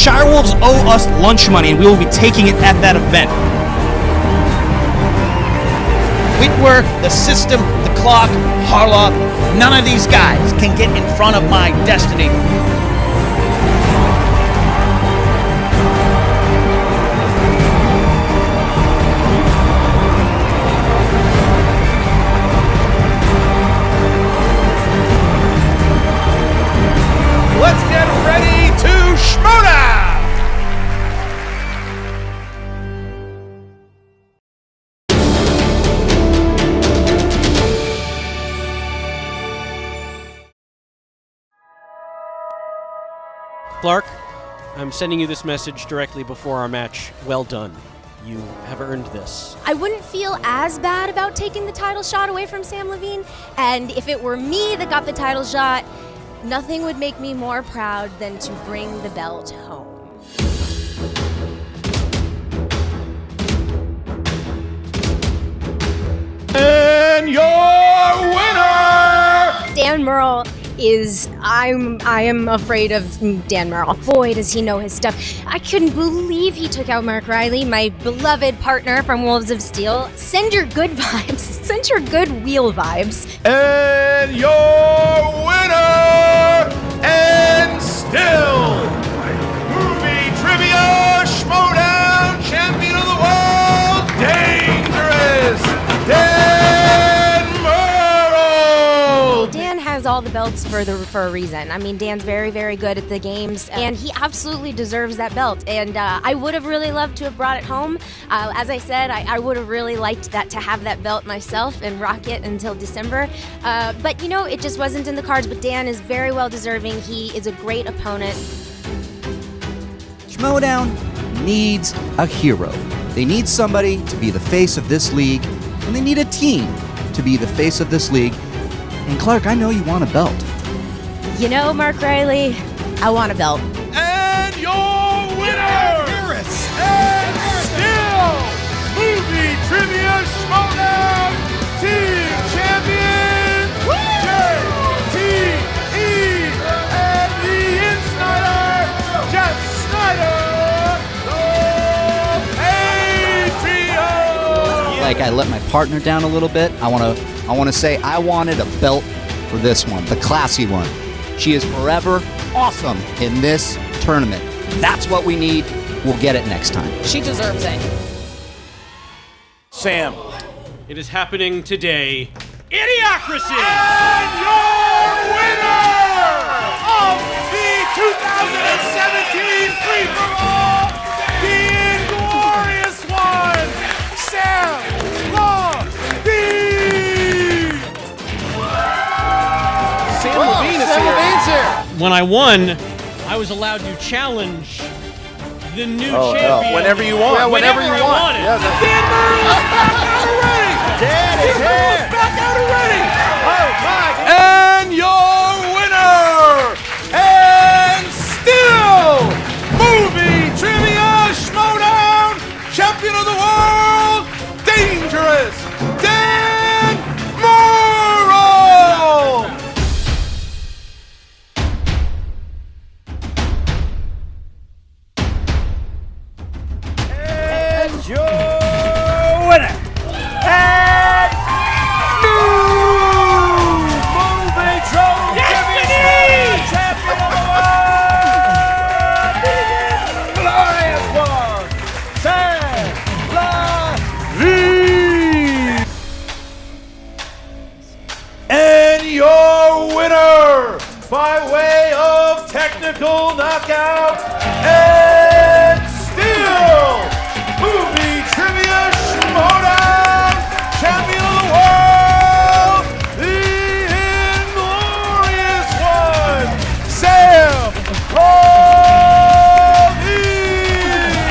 Shirewolves owe us lunch money, and we will be taking it at that event. Whitwer, the system, the clock, Harloff, none of these guys can get in front of my destiny. Let's get ready to Schmoedown! Clarke, I'm sending you this message directly before our match. Well done. You have earned this. I wouldn't feel as bad about taking the title shot away from Samm Levine, and if it were me that got the title shot, nothing would make me more proud than to bring the belt home. And your winner! Dan Murrell is, I am afraid of Dan Murrell. Boy, does he know his stuff. I couldn't believe he took out Mark Riley, my beloved partner from Wolves of Steel. Send your good vibes. Send your good wheel vibes. And your winner, and still, Movie Trivia Schmoedown Champion of the World, Dangerous Dan Murrell! Dan has all the belts for a reason. I mean, Dan's very, very good at the games, and he absolutely deserves that belt. And I would have really loved to have brought it home. As I said, I would have really liked to have that belt myself and rock it until December. But you know, it just wasn't in the cards. But Dan is very well deserving. He is a great opponent. Schmoedown needs a hero. They need somebody to be the face of this league, and they need a team to be the face of this league. And Clarke, I know you want a belt. You know, Mark Riley, I want a belt. And your winner, and still, Movie Trivia Schmoedown Team Champion, J.T.E. and the Insider, Jeff Snyder, the Patriots! Like I let my partner down a little bit. I want to say I wanted a belt for this one, the classy one. She is forever awesome in this tournament. That's what we need. We'll get it next time. She deserves it. Sam. It is happening today. Idiocracy! And your winner of the 2017 free-for-all, the inglorious one, Samm Levine! Samm Levine is here. When I won, I was allowed to challenge the new champion. Whenever you want. Yeah, whenever you want. Dan Murrell is back out already! Dan is back out already! Oh my! And your winner, and still, Movie Trivia Schmoedown Champion of the World, Dangerous Dan Murrell! And your winner, and new Movie Trivia Champion of the World, glorious one, Samm Levine! And your winner, by way of technical knockout, and still, Movie Trivia Schmoedown Champion of the World, the inglorious one, Samm Levine!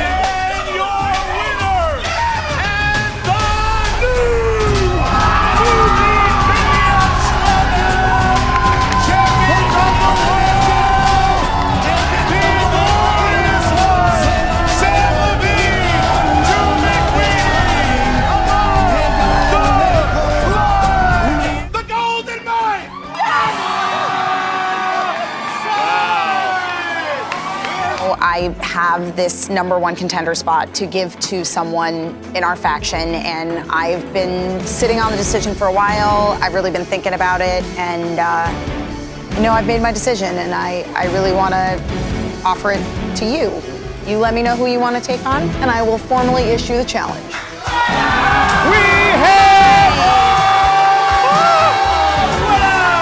And your winner, and the new Movie Trivia Schmoedown Champion of the World, the inglorious know, I have this #1 contender spot to give to someone in our faction, and I've been sitting on the decision for a while. I've really been thinking about it, and you know, I've made my decision, and I really want to offer it to you. You let me know who you want to take on, and I will formally issue the challenge. We have Schmoedown!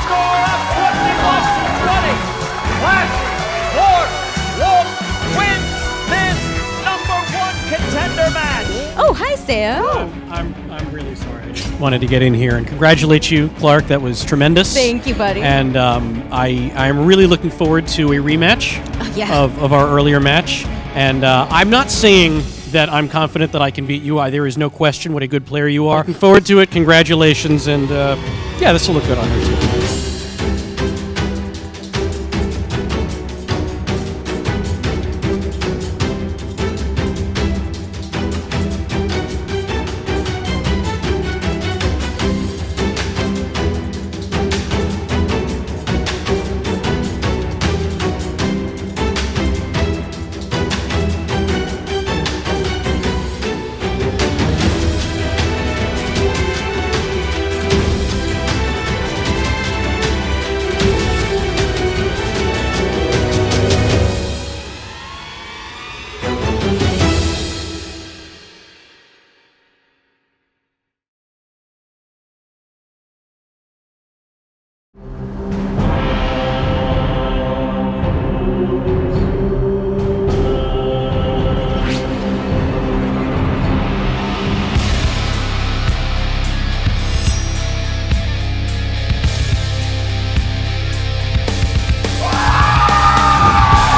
Score of 21-20. Clarke Wolfe wins this #1 contender match. Oh, hi, Sam. I'm really sorry. I just wanted to get in here and congratulate you, Clarke. That was tremendous. Thank you, buddy. And I'm really looking forward to a rematch of our earlier match. And I'm not saying that I'm confident that I can beat you. There is no question what a good player you are. Looking forward to it. Congratulations. And yeah, this will look good on her, too.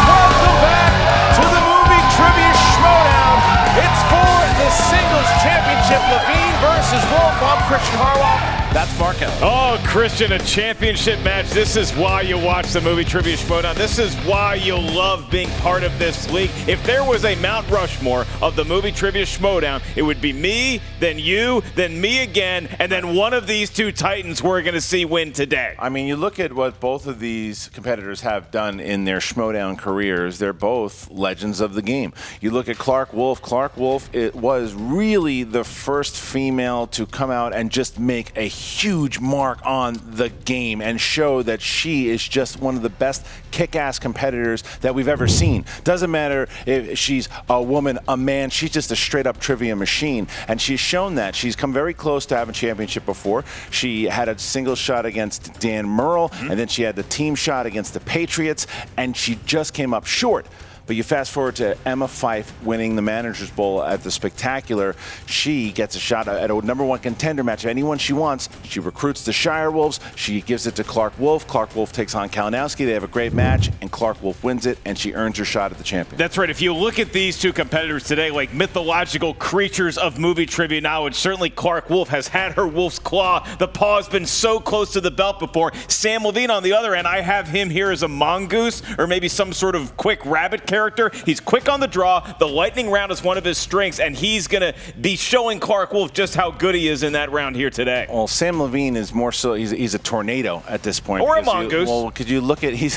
Welcome back to the Movie Trivia Schmoedown. It's for the Singles Championship, Levine versus Wolfe. I'm Christian Harloff. That's Marco. Oh, Christian, a championship match. This is why you watch the Movie Trivia Schmoedown. This is why you love being part of this league. If there was a Mount Rushmore of the Movie Trivia Schmoedown, it would be me, then you, then me again, and then one of these two titans we're going to see win today. I mean, you look at what both of these competitors have done in their Schmoedown careers. They're both legends of the game. You look at Clarke Wolfe. Clarke Wolfe, it was really the first female to come out and just make a huge mark on the game and show that she is just one of the best kick-ass competitors that we've ever seen. Doesn't matter if she's a woman, a man, she's just a straight-up trivia machine, and she's shown that. She's come very close to having a championship before. She had a single shot against Dan Murrell, and then she had the team shot against the Patriots, and she just came up short. But you fast forward to Emma Fyfe winning the Manager's Bowl at the Spectacular. She gets a shot at a #1 contender match. Anyone she wants, she recruits the Shire Wolves. She gives it to Clarke Wolfe. Clarke Wolfe takes on Kalinowski. They have a great match, and Clarke Wolfe wins it, and she earns her shot at the champion. That's right. If you look at these two competitors today, like mythological creatures of movie trivia knowledge, certainly Clarke Wolfe has had her wolf's claw. The paw has been so close to the belt before. Samm Levine on the other end, I have him here as a mongoose or maybe some sort of quick rabbit character. He's quick on the draw. The lightning round is one of his strengths, and he's going to be showing Clarke Wolfe just how good he is in that round here today. Well, Samm Levine is more so, he's a tornado at this point. Or a mongoose. Could you look at, he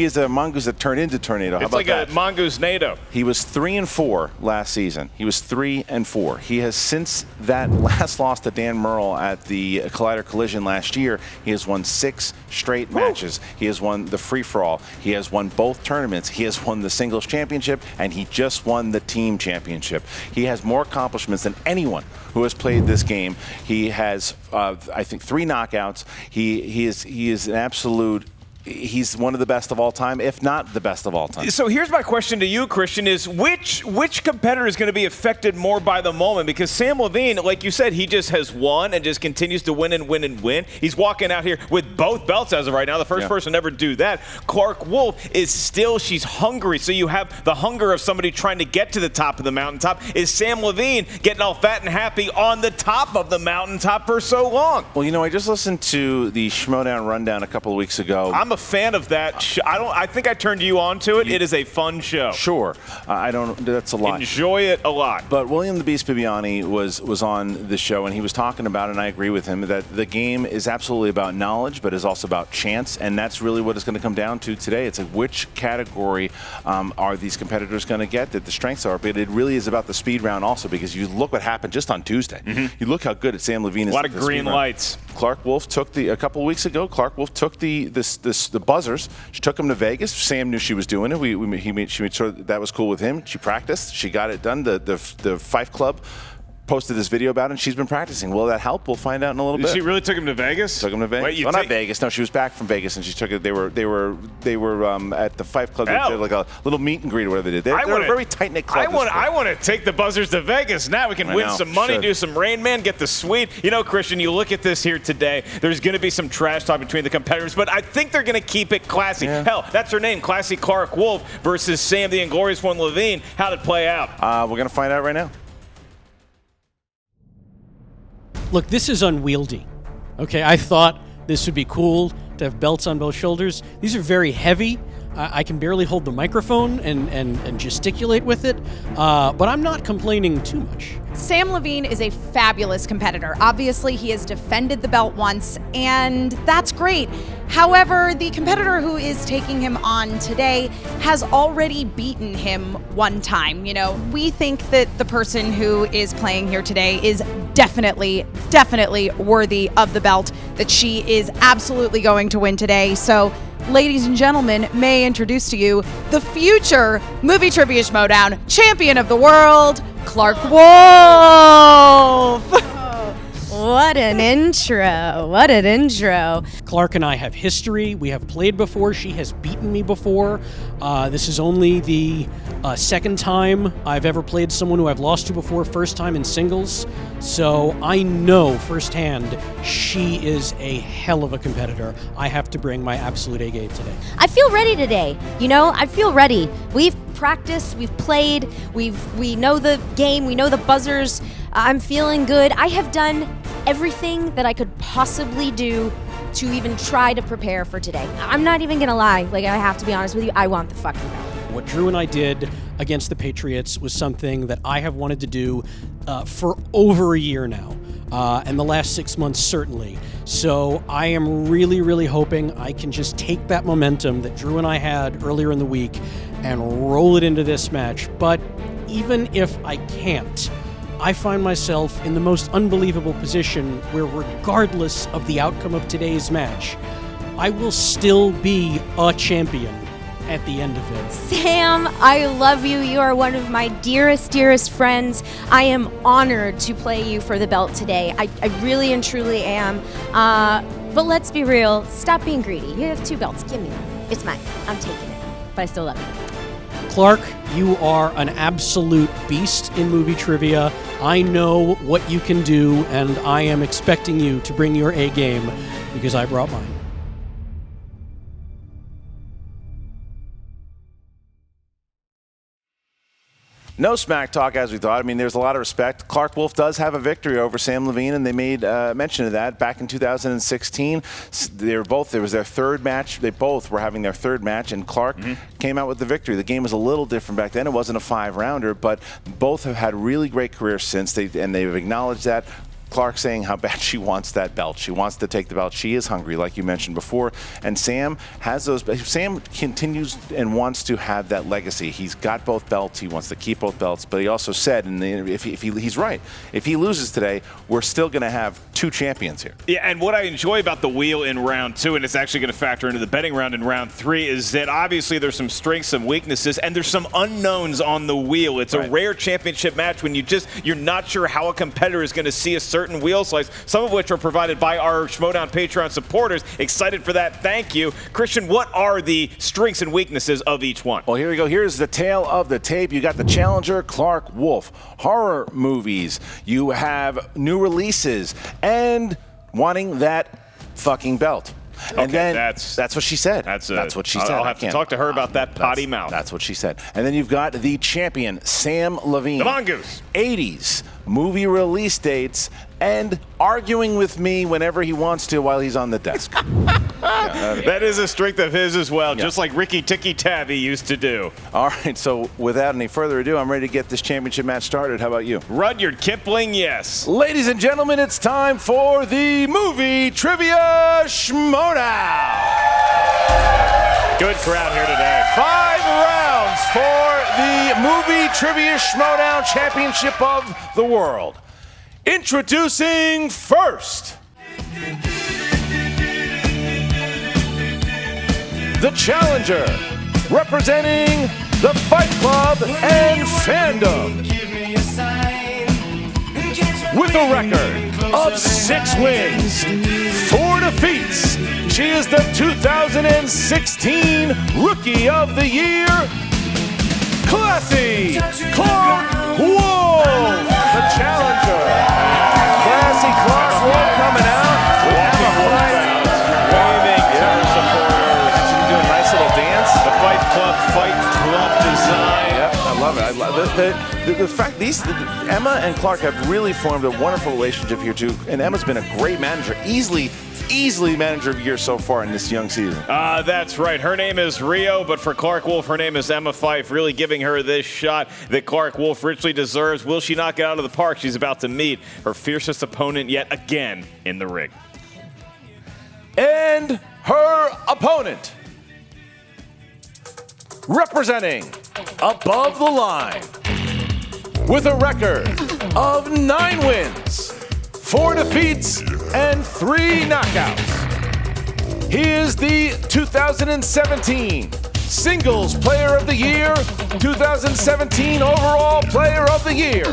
is a mongoose that turned into tornado. How It's about like that? a mongoose-nado. He was 3-4 last season. He was 3-4. He has, since that last loss to Dan Murrell at the Collider Collision last year, he has won 6 straight matches. He has won the free-for-all. He has won both tournaments. He has won the singles championship, and he just won the team championship. He has more accomplishments than anyone who has played this game. He has, I think, 3 knockouts. He is an absolute. He's one of the best of all time, if not the best of all time. So here's my question to you, Christian, is which competitor is going to be affected more by the moment? Because Samm Levine, like you said, he just has won and just continues to win and win and win. He's walking out here with both belts as of right now, the first person to ever do that. Clarke Wolfe is still, she's hungry. So you have the hunger of somebody trying to get to the top of the mountaintop. Is Samm Levine getting all fat and happy on the top of the mountaintop for so long? Well, you know, I just listened to the Schmoedown Rundown a couple of weeks ago. I'm a fan of that. I think I turned you on to it. It is a fun show. Sure. That's a lot. Enjoy it a lot. But William the Beast Bibiani was on the show, and he was talking about, and I agree with him, that the game is absolutely about knowledge, but is also about chance, and that's really what it's going to come down to today. It's like, which category are these competitors going to get that the strengths are? But it really is about the speed round also, because you look what happened just on Tuesday. You look how good Samm Levine is. A lot of green lights. Clarke Wolfe took a couple of weeks ago. Clarke Wolfe took the buzzers. She took them to Vegas. Sam knew she was doing it. She made sure that was cool with him. She practiced. She got it done. The Fife Club posted this video about it, and she's been practicing. Will that help? We'll find out in a little bit. She really took him to Vegas? Took him to Vegas. Well, not Vegas. No, she was back from Vegas, and she took it. They were at the Fife Club. They did like a little meet and greet or whatever they did. They're a very tight-knit club. I want to take the buzzers to Vegas. Now we can win some money, do some Rain Man, get the suite. You know, Christian, you look at this here today, there's going to be some trash talk between the competitors, but I think they're going to keep it classy. Yeah. Hell, that's her name, Classy Clarke Wolfe versus Samm the Inglorious One Levine. How'd it play out? We're going to find out right now. Look, this is unwieldy. Okay, I thought this would be cool to have belts on both shoulders. These are very heavy. I can barely hold the microphone and gesticulate with it, but I'm not complaining too much. Samm Levine is a fabulous competitor. Obviously, he has defended the belt once, and that's great. However, the competitor who is taking him on today has already beaten him one time. You know, we think that the person who is playing here today is definitely worthy of the belt, that she is absolutely going to win today. So, ladies and gentlemen, may I introduce to you the future Movie Trivia Schmoedown champion of the world, Clarke Wolfe. What an intro. What an intro. Clarke and I have history. We have played before. She has beaten me before. This is only the second time I've ever played someone who I've lost to before, first time in singles. So I know firsthand she is a hell of a competitor. I have to bring my absolute A game today. I feel ready today. You know, I feel ready. We've practiced, we've played, we know the game, we know the buzzers. I'm feeling good. I have done everything that I could possibly do to even try to prepare for today. I'm not even gonna lie, like, I have to be honest with you, I want the fucking belt. What Drew and I did against the Patriots was something that I have wanted to do for over a year now, and the last 6 months certainly. So I am really hoping I can just take that momentum that Drew and I had earlier in the week and roll it into this match. But even if I can't, I find myself in the most unbelievable position where, regardless of the outcome of today's match, I will still be a champion at the end of it. Samm, I love you. You are one of my dearest friends. I am honored to play you for the belt today. I really and truly am. But let's be real. Stop being greedy. You have 2 belts. Give me them. It's mine. I'm taking it. But I still love you. Clarke, you are an absolute beast in movie trivia. I know what you can do, and I am expecting you to bring your A game because I brought mine. No smack talk as we thought. I mean, there's a lot of respect. Clarke Wolfe does have a victory over Samm Levine, and they made mention of that back in 2016. There was their third match. They both were having their third match, and Clarke came out with the victory. The game was a little different back then. It wasn't a 5-rounder, but both have had really great careers since, and they've acknowledged that. Clarke saying how bad she wants that belt. She wants to take the belt. She is hungry, like you mentioned before. And Samm has those. Samm continues and wants to have that legacy. He's got both belts. He wants to keep both belts. But he also said, and he's right, if he loses today, we're still going to have 2 champions here. Yeah, and what I enjoy about the wheel in round 2, and it's actually going to factor into the betting round in round 3, is that obviously there's some strengths, some weaknesses, and there's some unknowns on the wheel. It's a rare championship match when you're not sure how a competitor is going to see a certain wheel slice, some of which are provided by our Schmoedown Patreon supporters. Excited for that. Thank you. Christian, what are the strengths and weaknesses of each one? Well, here we go. Here's the tale of the tape. You got the challenger, Clarke Wolfe. Horror movies. You have new releases and wanting that fucking belt. And okay, then that's what she said. That's what she said. I'll have to talk to her about that potty mouth. That's what she said. And then you've got the champion, Samm Levine. The Mongoose. 80s movie release dates and arguing with me whenever he wants to while he's on the desk. That is a strength of his as well, just like Ricky Tikki Tavi used to do. All right, so without any further ado, I'm ready to get this championship match started. How about you? Rudyard Kipling, yes. Ladies and gentlemen, it's time for the Movie Trivia Schmoedown. Good crowd here today. 5 rounds for the Movie Trivia Schmoedown Championship of the World. Introducing first, the challenger, representing the Fight Club and Fandom. With a record of 6 wins, 4 defeats, she is the 2016 Rookie of the Year, Classy Clarke Wolfe, the challenger. Classy Clarke Wolfe coming out with Emma White. Waving to her supporters. She's doing a nice little dance. The Fight Club design. Yep, I love it. I love the fact Emma and Clarke have really formed a wonderful relationship here too. And Emma's been a great manager, easily manager of the year so far in this young season. That's right. Her name is Rio, but for Clarke Wolfe, her name is Emma Fyffe, really giving her this shot that Clarke Wolfe richly deserves. Will she knock it out of the park? She's about to meet her fiercest opponent yet again in the ring. And her opponent, representing Above the Line, with a record of 9 wins, 4 defeats, and 3 knockouts. He is the 2017 Singles Player of the Year, 2017 Overall Player of the Year,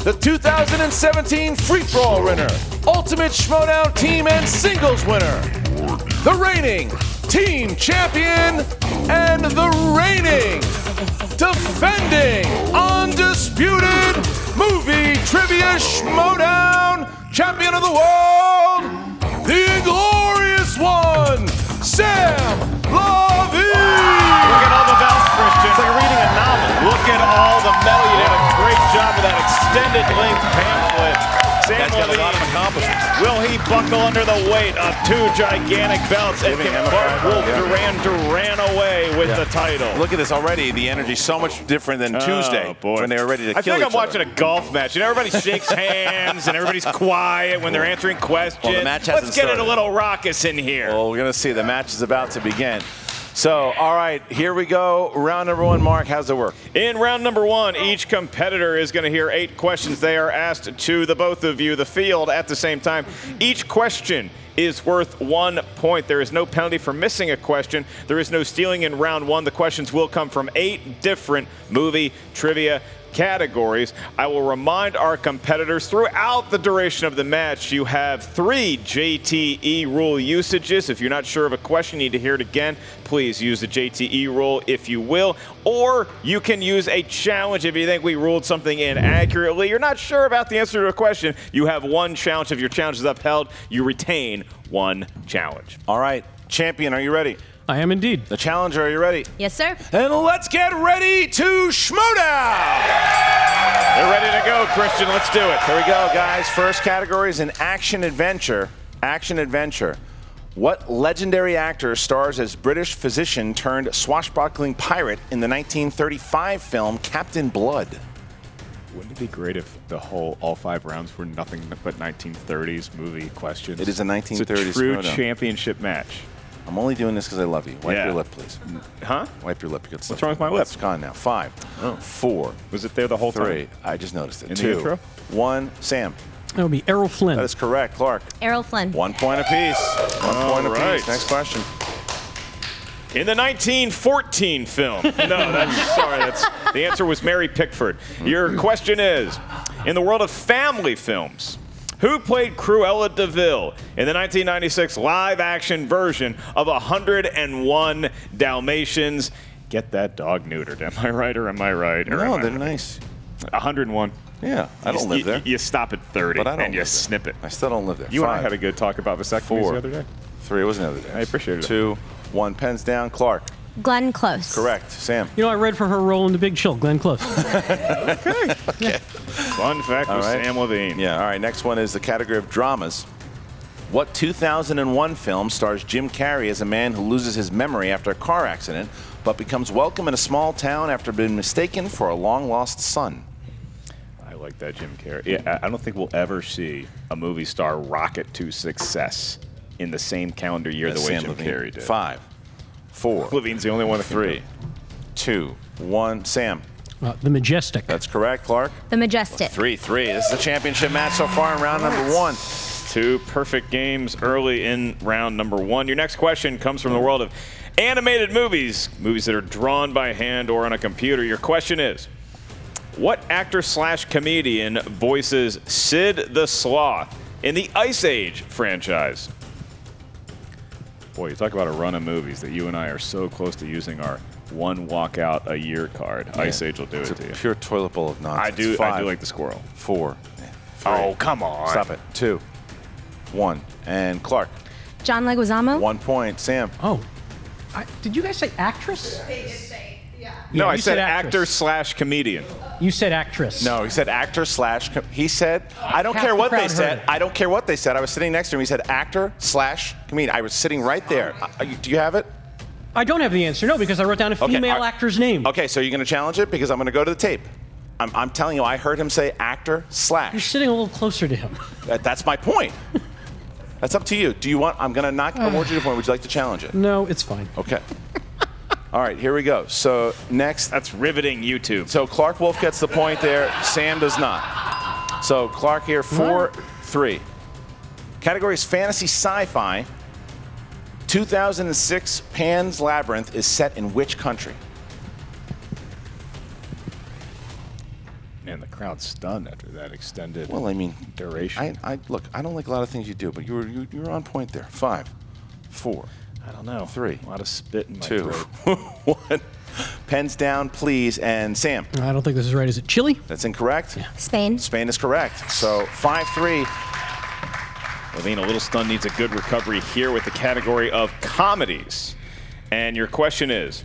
the 2017 Free-For-All winner, Ultimate Schmoedown Team and Singles winner, the reigning Team Champion, and the reigning, defending, undisputed Movie Trivia Schmoedown Champion of the World, the Inglorious One, Samm Levine! Look at all the belts, Christian. It's like reading a novel. Look at all the medal. You did a great job with that extended length pamphlet. Samm Got a Levine, lot of accomplishments. will he buckle under the weight of 2 gigantic belts and Giving can him a Clarke fight, Wolfe yeah. Duran away with the title? Look at this already. The energy so much different than Tuesday boy. when they were ready to I kill feel like each I'm watching other. a golf match. You know, everybody shakes hands and everybody's quiet when they're answering questions. Well, the match hasn't Let's get it a started. little raucous in here. Well, we're going to see. The match is about to begin. So, all right, here we go. Round number 1, Mark, how's it work? In round number 1, each competitor is going to hear 8 questions. They are asked to the both of you, the field, at the same time. Each question is worth 1 point. There is no penalty for missing a question. There is no stealing in round 1. The questions will come from 8 different movie trivia categories. I will remind our competitors throughout the duration of the match, you have 3 JTE rule usages. If you're not sure of a question, you need to hear it again, please use the JTE rule if you will. Or you can use a challenge if you think we ruled something inaccurately. You're not sure about the answer to a question. You have 1 challenge. If your challenge is upheld, you retain 1 challenge. All right, champion, are you ready? I am indeed. The challenger, are you ready? Yes, sir. And let's get ready to Schmoedown! They're ready to go, Christian. Let's do it. Here we go, guys. First category is an action adventure. Action adventure. What legendary actor stars as British physician turned swashbuckling pirate in the 1935 film Captain Blood? Wouldn't it be great if all 5 rounds were nothing but 1930s movie questions? It is a 1930s It's a true Schmoedown. championship match. I'm only doing this because I love you. Wipe Yeah. your lip, please. Huh? Wipe your lip. What's wrong with my lip? It's gone now. 5, 4, Was it there the whole 3. time? I just noticed it. In the 2, intro? 1. Sam. That would be Errol Flynn. That is correct. Clarke. Errol Flynn. 1 point apiece. 1 point right. apiece. Next question. In the 1914 film. No, that's the answer was Mary Pickford. Your question is, in the world of family films, who played Cruella de Vil in the 1996 live-action version of 101 Dalmatians? Get that dog neutered. Am I right or am I right? No, they're nice. 101. Yeah, I don't live there. You stop at 30 But I don't and you live there. snip it. I still don't live there. You and I 5, had a good talk about vasectomies 4, the other day. 3. It was the other day. I appreciate it. 2, 1. Pens down. Clarke. Glenn Close. Correct. Sam. You know, I read from her role in The Big Chill, Glenn Close. Okay. Fun fact with Samm Levine. Yeah, all right. Next one is the category of dramas. What 2001 film stars Jim Carrey as a man who loses his memory after a car accident, but becomes welcome in a small town after being mistaken for a long-lost son? I like that, Jim Carrey. Yeah, I don't think we'll ever see a movie star rocket to success in the same calendar year the way Samm Jim Levine. Carrey did. 5, 4. Levine's the only one that can do 3, it. 2, 1. Sam. The Majestic. That's correct. Clark. The Majestic. 3-3. This is the championship match so far in round number 1. 2 perfect games early in round number 1. Your next question comes from the world of animated movies, movies that are drawn by hand or on a computer. Your question is, what actor/comedian voices Sid the Sloth in the Ice Age franchise? Boy, you talk about a run of movies that you and I are so close to using our one walkout a year card. Yeah. Ice Age will do It's it a to you. pure toilet bowl of nonsense. I do 5, like the squirrel. 4, 3. Oh, come on. Stop it. 2, 1. And Clark. John Leguizamo. 1 point. Sam. Oh. Did you guys say actress? No, Yeah, I you said said actress. actor/comedian. You said actress. No, he said actor slash. He said, I don't Half care the what they crowd said. heard it. I don't care what they said. I was sitting next to him. He said actor slash comedian. I was sitting right there. Do you have it? I don't have the answer, no, because I wrote down a female actor's name. Okay, so you're going to challenge it because I'm going to go to the tape. I'm telling you, I heard him say actor You're slash. sitting a little closer to him. That's my point. That's up to you. Do you want? I'm going to not award you the point. Would you like to challenge it? No, it's fine. Okay. All right, here we go. So next. That's riveting YouTube. So Clarke Wolfe gets the point there. Sam does not. So Clark here, 4-3. Category is fantasy sci-fi. 2006 Pan's Labyrinth is set in which country? Man, the crowd's stunned after that extended Well, I mean, duration. look, I don't like a lot of things you do, but you were on point there. 5, 4. I don't know. 3. A lot of spit in my 2, throat. 1. Pens down, please. And Sam. I don't think this is right. Is it Chile? That's incorrect. Yeah. Spain. Spain is correct. So 5-3. Levine, a little stunned, needs a good recovery here with the category of comedies. And your question is,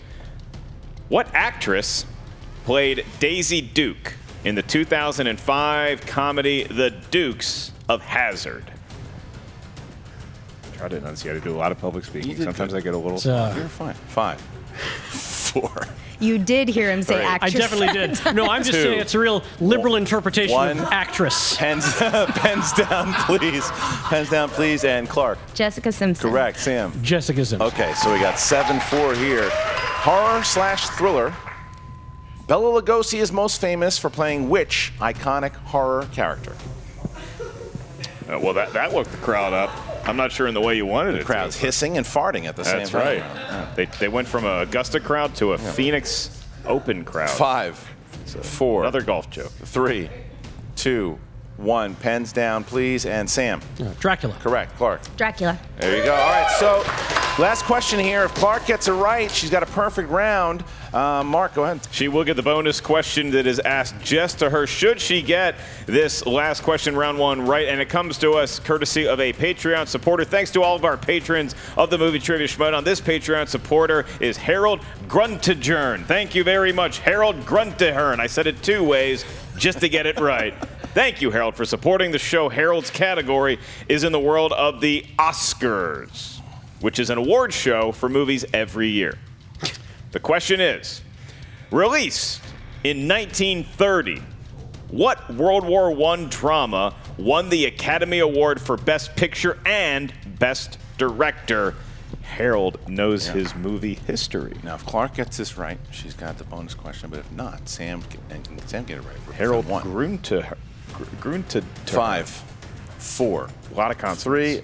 what actress played Daisy Duke in the 2005 comedy The Dukes of Hazzard? Try to enunciate. I do a lot of public speaking. Sometimes I get a little. You're fine. 5, 4. You did hear him say Right. actress. I definitely did. No, I'm just 2, saying it's a real liberal interpretation 1. of actress. Pens down, please. Pens down, please. And Clark. Jessica Simpson. Correct. Sam. Jessica Simpson. Okay, so we got 7-4 here. Horror/thriller. Bela Lugosi is most famous for playing which iconic horror character? Well, that woke the crowd up. I'm not sure in the way you wanted it. The crowd's hissing and farting at the same That's time. right. Yeah. They went from a Augusta crowd to a Phoenix Open crowd. 5, 4. Another golf joke. 3, 2, 1. Pens down, please. And Sam. Dracula. Correct. Clark. Dracula. There you go. All right, so last question here. If Clark gets it right, she's got a perfect round. Mark, go ahead. She will get the bonus question that is asked just to her should she get this last question, round 1, right. And it comes to us courtesy of a Patreon supporter. Thanks to all of our patrons of the Movie Trivia Schmoedown. This Patreon supporter is Harold Gruntejern. Thank you very much, Harold Gruntejern. I said it 2 ways just to get it right. Thank you, Harold, for supporting the show. Harold's category is in the world of the Oscars, which is an award show for movies every year. The question is, released in 1930, what World War I drama won the Academy Award for Best Picture and Best Director? Harold knows his movie history. Now, if Clark gets this right, she's got the bonus question. But if not, Sam get it right. Harold Gruntejern. Grunted. 5, 4. A lot of consonants. 3,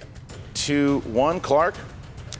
2, 1. Clark.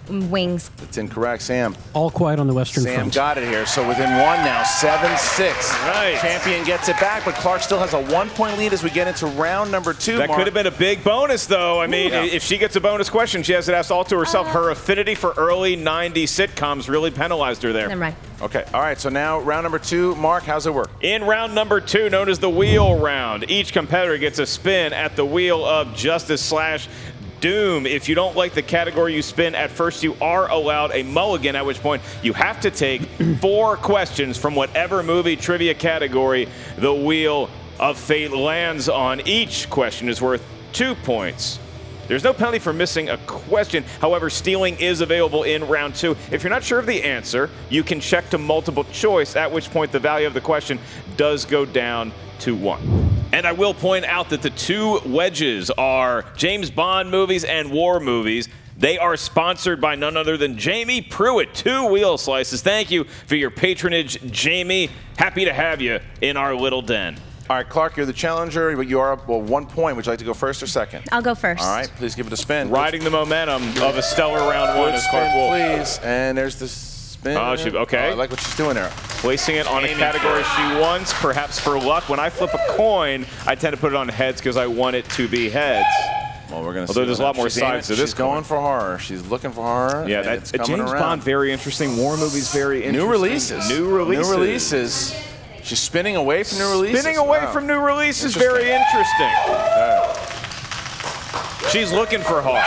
Wings. That's incorrect. Sam. All Quiet on the Western Sam Front. got it here. So within 1 now, 7-6. Right. Champion gets it back, but Clark still has a 1-point lead as we get into round number 2. That Mark. could have been a big bonus, though. I mean, Yeah. if she gets a bonus question, she has it asked all to herself. Her affinity for early 90s sitcoms really penalized her there. Never mind. Okay. All right. So now round number 2. Mark, how's it work? In round number 2, known as the wheel round, each competitor gets a spin at the wheel of justice / doom. If you don't like the category you spin at first, you are allowed a mulligan, at which point you have to take 4 questions from whatever movie trivia category the Wheel of Fate lands on. Each question is worth 2 points. There's no penalty for missing a question. However, stealing is available in round 2. If you're not sure of the answer, you can check to multiple choice, at which point the value of the question does go down to 1. And I will point out that the 2 wedges are James Bond movies and war movies. They are sponsored by none other than Jamie Pruitt. 2 wheel slices. Thank you for your patronage, Jamie. Happy to have you in our little den. All right, Clarke, you're the challenger, but you are up 1 point. Would you like to go first or second? I'll go first. All right, please give it a spin. Riding the momentum of a stellar round 1 is Clarke Wolfe. Please, and there's the spin. Oh, okay. I like what she's doing there. Placing it on a category she wants, perhaps for luck. When I flip a coin, I tend to put it on heads because I want it to be heads. Well, we're going to. Although there's a lot more sides to this. She's going for horror. She's looking for horror. Yeah, that's James Bond, very interesting. War movies, very interesting. New releases. New releases. She's spinning away from new releases. Spinning away from new releases, very interesting. She's looking for horror.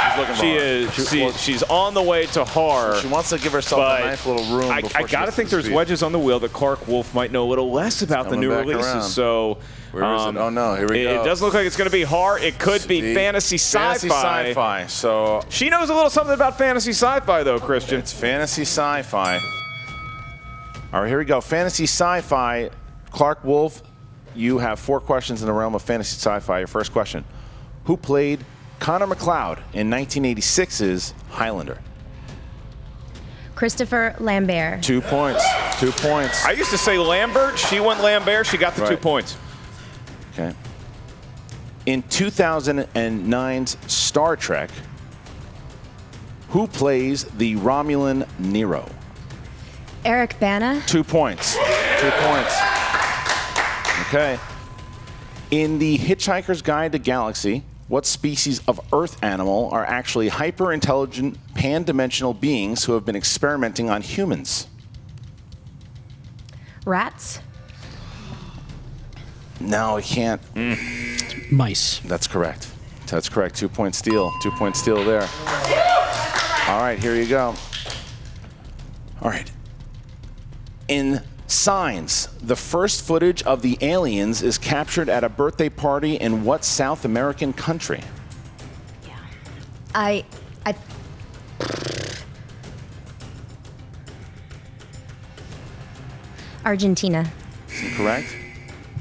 She's on the way to horror. She wants to give herself a nice little room. I got to think there's wedges on the wheel that Clarke Wolfe might know a little less about the new releases. Around. So, where is it? Oh no, here we go. It doesn't look like it's going to be horror. It could be fantasy sci-fi. So she knows a little something about fantasy sci-fi, though, Christian. It's fantasy sci-fi. All right, here we go. Fantasy sci-fi. Clarke Wolfe, you have 4 questions in the realm of fantasy sci-fi. Your first question: who played Connor McLeod in 1986's Highlander? Christopher Lambert. 2 points. 2 points. I used to say Lambert. She went Lambert. She got the 2 points. Okay. In 2009's Star Trek, who plays the Romulan Nero? Eric Bana. 2 points. 2 points. Okay. In The Hitchhiker's Guide to Galaxy, what species of Earth animal are actually hyper-intelligent, pan-dimensional beings who have been experimenting on humans? Rats. No, I can't. Mice. That's correct. That's correct. 2 point steal. 2 point steal there. All right, here you go. All right. In Signs, the first footage of the aliens is captured at a birthday party in what South American country? I Argentina. Correct.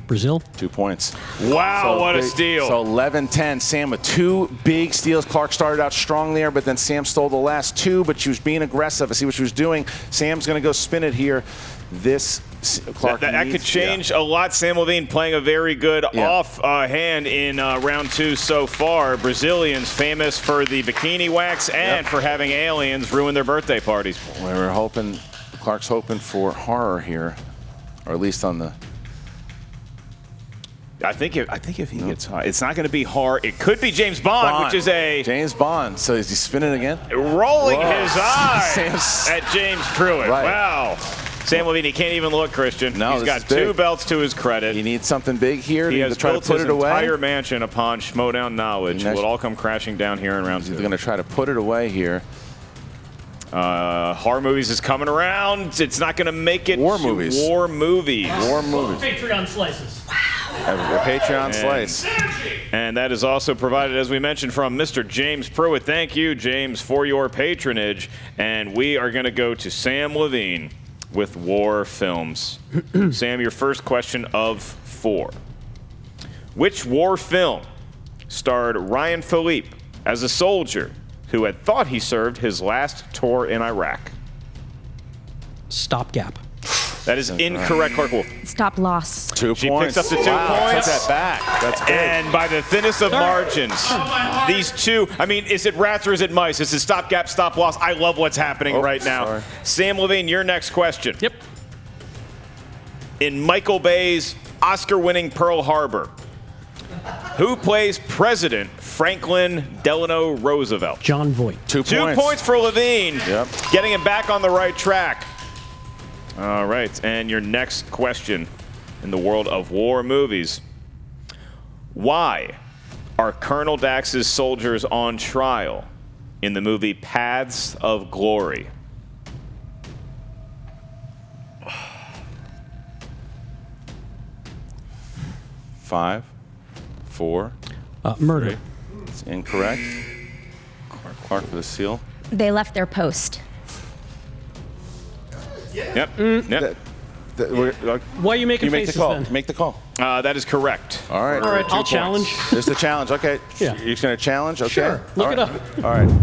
Brazil. 2 points. Wow, what a steal. So 11-10. Sam with 2 big steals. Clarke started out strong there, but then Sam stole the last 2, but she was being aggressive. I see what she was doing. Sam's going to go spin it here. This Clarke that could change a lot. Samm Levine playing a very good off hand in round 2 so far. Brazilians famous for the bikini wax and for having aliens ruin their birthday parties. We were hoping, Clarke's hoping for horror here, or at least on the. I think if he gets high, it's not going to be horror. It could be James Bond, which is a James Bond. So is he spinning again? Rolling his eye at James Pruitt. Right. Wow. Samm Levine, he can't even look, Christian. No, he's got 2 belts to his credit. He needs something big here. He has to try built to put his it away. entire mansion upon Schmoedown knowledge. Will it all come crashing down here in round 2? He's going to try to put it away here. Horror movies is coming around. It's not going to make it. War movies. War movies. War movies. Patreon slices. A Patreon slice. And that is also provided, as we mentioned, from Mr. James Pruitt. Thank you, James, for your patronage. And we are going to go to Samm Levine with war films. Sam, your first question of 4. Which war film starred Ryan Philippe as a soldier who had thought he served his last tour in Iraq? Stopgap. That is incorrect, Clarke Wolfe. Stop loss. 2 She points. picks up the 2 Wow, points. Took that back. That's big. And by the thinnest of margins, these 2, I mean, is it rats or is it mice? Is it stopgap, stop loss? I love what's happening right now. Sorry. Samm Levine, your next question. Yep. In Michael Bay's Oscar-winning Pearl Harbor, who plays President Franklin Delano Roosevelt? John Voight. 2 2 points. points for Levine. Yep. Getting him back on the right track. All right, and your next question in the world of war movies. Why are Colonel Dax's soldiers on trial in the movie Paths of Glory? Five, four. Murder. Three. It's incorrect. Clarke for the seal. They left their post. Yep. Yep. Why are you making You make the faces call. then? Make the call. That is correct. All right. All right, I'll 2 challenge. points. There's the challenge. Okay. Yeah. You're just going to challenge? Okay. Sure. Look All it right. up. All right.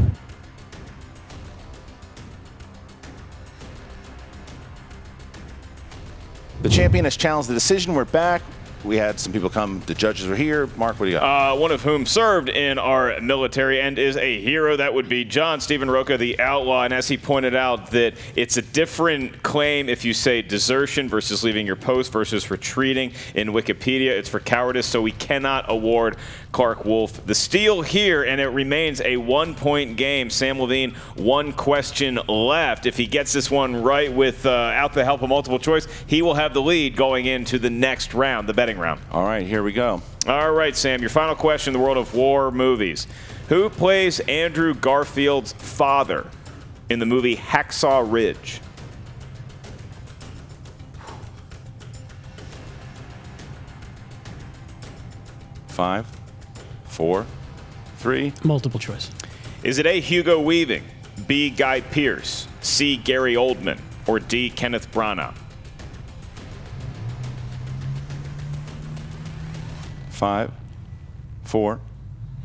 The champion has challenged the decision. We're back. We had some people come. The judges are here. Mark, what do you got? One of whom served in our military and is a hero. That would be John Stephen Roca, the outlaw. And as he pointed out, that it's a different claim if you say desertion versus leaving your post versus retreating. In Wikipedia, it's for cowardice, so we cannot award Clarke Wolfe the steal here, and it remains a 1-point game. Samm Levine, 1 question left. If he gets this one right without the help of multiple choice, he will have the lead going into the next round, the betting round. All right, here we go. All right, Sam, your final question in the world of war movies. Who plays Andrew Garfield's father in the movie Hacksaw Ridge? Five, four, three. Multiple choice. Is it A, Hugo Weaving, B, Guy Pearce, C, Gary Oldman, or D, Kenneth Branagh? 5, 4,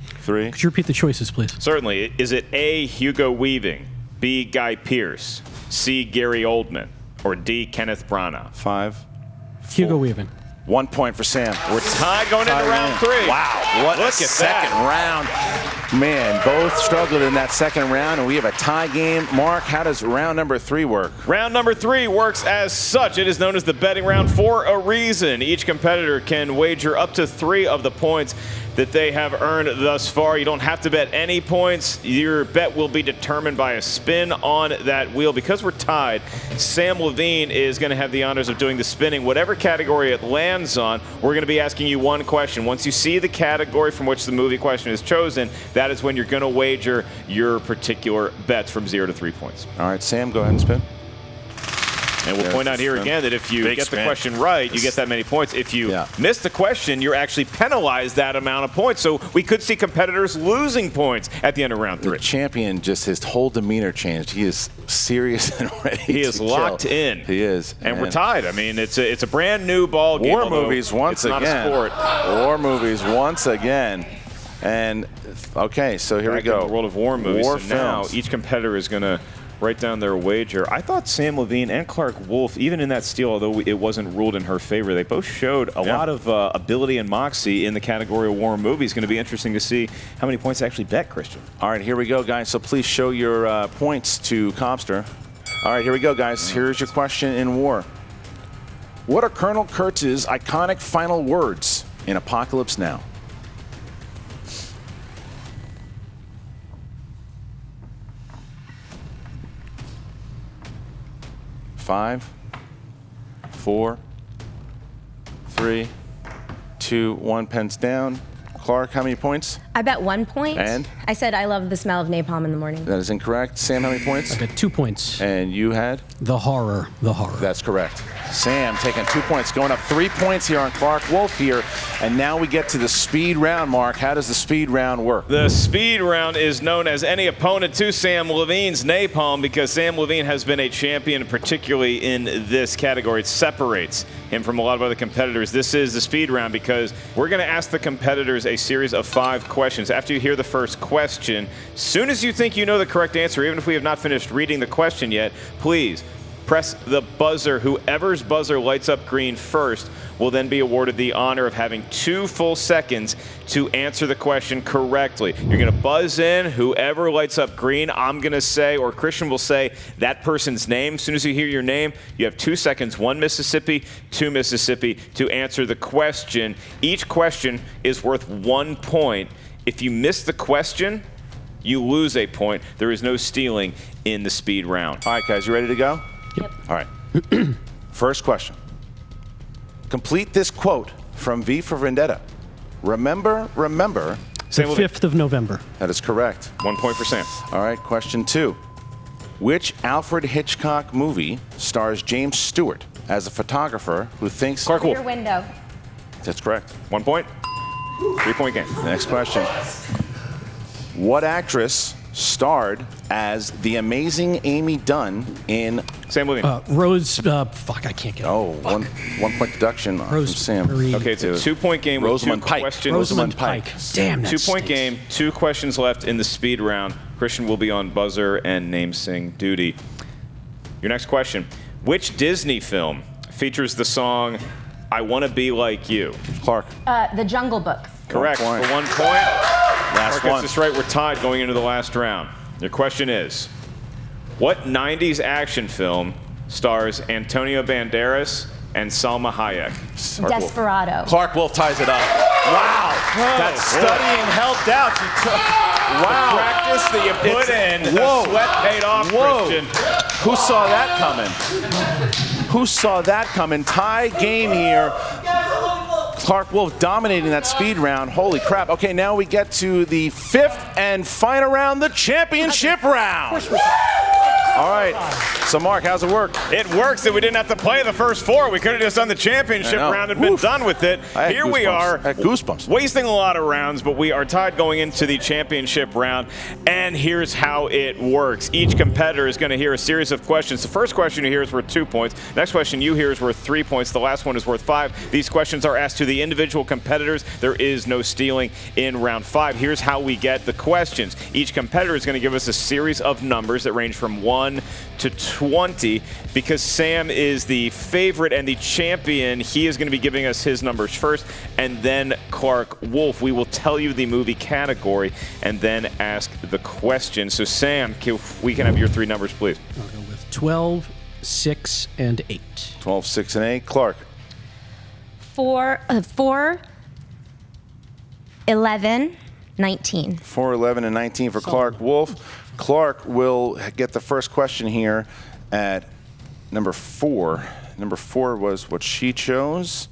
3. Could you repeat the choices, please? Certainly. Is it A, Hugo Weaving, B, Guy Pearce, C, Gary Oldman, or D, Kenneth Branagh? 5. Hugo Weaving. 1 point for Sam. We're tied going into round 3. Wow, what Look a at second that. round. Man, both struggled in that second round, and we have a tie game. Mark, how does round number 3 work? Round number 3 works as such. It is known as the betting round for a reason. Each competitor can wager up to 3 of the points that they have earned thus far. You don't have to bet any points. Your bet will be determined by a spin on that wheel. Because we're tied, Samm Levine is going to have the honors of doing the spinning. Whatever category it lands on, we're going to be asking you one question. Once you see the category from which the movie question is chosen, that is when you're going to wager your particular bets from 0 to 3 points. All right, Sam, go ahead and spin. And we'll point out here again that if you Big get spin. the question right, you get that many points. If you miss the question, you're actually penalized that amount of points. So we could see competitors losing points at the end of round 3. The champion, just his whole demeanor changed. He is serious and ready. He is locked in. He is. And we're tied. I mean, it's a brand new ball game. War movies once it's again. Not a sport. War movies once again. And okay, so here we Back go. in the world of war movies. War So now films. each competitor is going to write down their wager. I thought Samm Levine and Clarke Wolfe, even in that steal, although it wasn't ruled in her favor, they both showed a lot of ability and moxie in the category of war movies. Going to be interesting to see how many points they actually bet, Christian. All right, here we go, guys. So please show your points to Comster. All right, here we go, guys. Here's your question in war. What are Colonel Kurtz's iconic final words in Apocalypse Now? Five, 4, 3, 2, 1. Pens down. Clarke, how many points? I bet 1 point. And? I said I love the smell of napalm in the morning. That is incorrect. Sam, how many points? I got 2 points. And you had? The horror. The horror. That's correct. Sam taking 2 points, going up 3 points here on Clarke Wolfe here. And now we get to the speed round, Mark. How does the speed round work? The speed round is known as any opponent to Samm Levine's napalm because Samm Levine has been a champion, particularly in this category. It separates him from a lot of other competitors. This is the speed round because we're going to ask the competitors a series of 5 questions. After you hear the first question, as soon as you think you know the correct answer, even if we have not finished reading the question yet, please press the buzzer. Whoever's buzzer lights up green first will then be awarded the honor of having 2 full seconds to answer the question correctly. You're going to buzz in. Whoever lights up green, I'm going to say, or Christian will say, that person's name. As soon as you hear your name, you have 2 seconds, 1 Mississippi, 2 Mississippi, to answer the question. Each question is worth 1 point. If you miss the question, you lose a point. There is no stealing in the speed round. All right, guys, you ready to go? Yep. All right. First question. Complete this quote from V for Vendetta. Remember, remember, The 5th of November. That is correct. 1 point for Sam. All right, question 2. Which Alfred Hitchcock movie stars James Stewart as a photographer who thinks... Clarke Wolfe. Your window. That's correct. 1 point. 3 point game. Next question. What actress starred as the amazing Amy Dunn in... Samm Levine. Rose, fuck, I can't get it. Oh, 1 point deduction from Sam. Okay, it's a 2 point game with Rosamund 2 Pike. questions. Rosamund Pike. Damn, that 2 point stinks. game, 2 questions left in the speed round. Christian will be on buzzer and name sing duty. Your next question. Which Disney film features the song I Want to Be Like You? Clarke. The Jungle Book. Correct. For 1 point. Last Clarke one. gets this right. We're tied going into the last round. Your question is, what 90s action film stars Antonio Banderas and Salma Hayek? Desperado. Clarke Wolfe ties it up. Wow. That studying helped out. Wow. The practice that you put in, the sweat paid off, Christian. Who saw that coming? Who saw that coming? Tie game here. Clarke Wolfe dominating that speed round. Holy crap. Okay, now we get to the 5th and final round, the championship round. All right. So, Mark, how's it work? It works that we didn't have to play the first 4. We could have just done the championship round and been done with it. Here we are. I had goosebumps. Wasting a lot of rounds, but we are tied going into the championship round. And here's how it works. Each competitor is going to hear a series of questions. The first question you hear is worth 2 points. Next question you hear is worth 3 points. The last one is worth 5. These questions are asked to the individual competitors. There is no stealing in round 5. Here's how we get the questions. Each competitor is going to give us a series of numbers that range from 1 to 20. Because Sam is the favorite and the champion, he is going to be giving us his numbers first, and then Clarke Wolfe. We will tell you the movie category and then ask the question. So Sam, we can have your 3 numbers, please. I'll go with 12, 6, and 8. 12, 6, and 8. Clarke. 4, 11, 19. 4, 11, and 19 for Clarke Wolfe. Clarke will get the first question here at number 4. Number 4 was what she chose.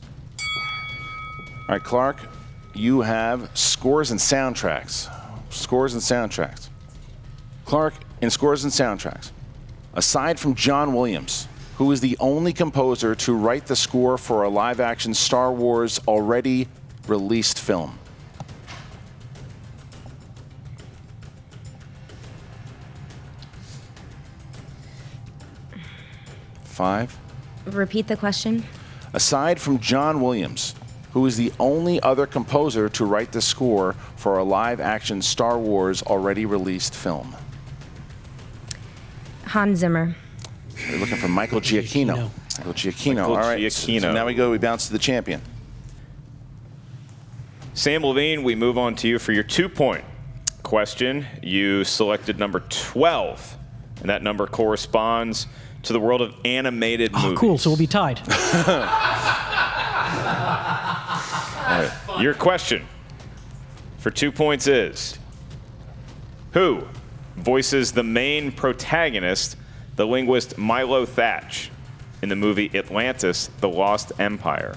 All right, Clarke, you have scores and soundtracks. Scores and soundtracks. Clarke, in scores and soundtracks, aside from John Williams, who is the only composer to write the score for a live-action Star Wars already released film. Five. Repeat the question. Aside from John Williams, who is the only other composer to write the score for a live-action Star Wars already released film. Hans Zimmer. We're looking for Michael Giacchino. Michael Giacchino. All right. Giacchino. So now we bounce to the champion. Samm Levine, we move on to you for your 2-point question. You selected number 12, and that number corresponds to the world of animated movies. Oh, cool. So we'll be tied. Your question for 2 points is, who voices the main protagonist, the linguist Milo Thatch, in the movie Atlantis, The Lost Empire?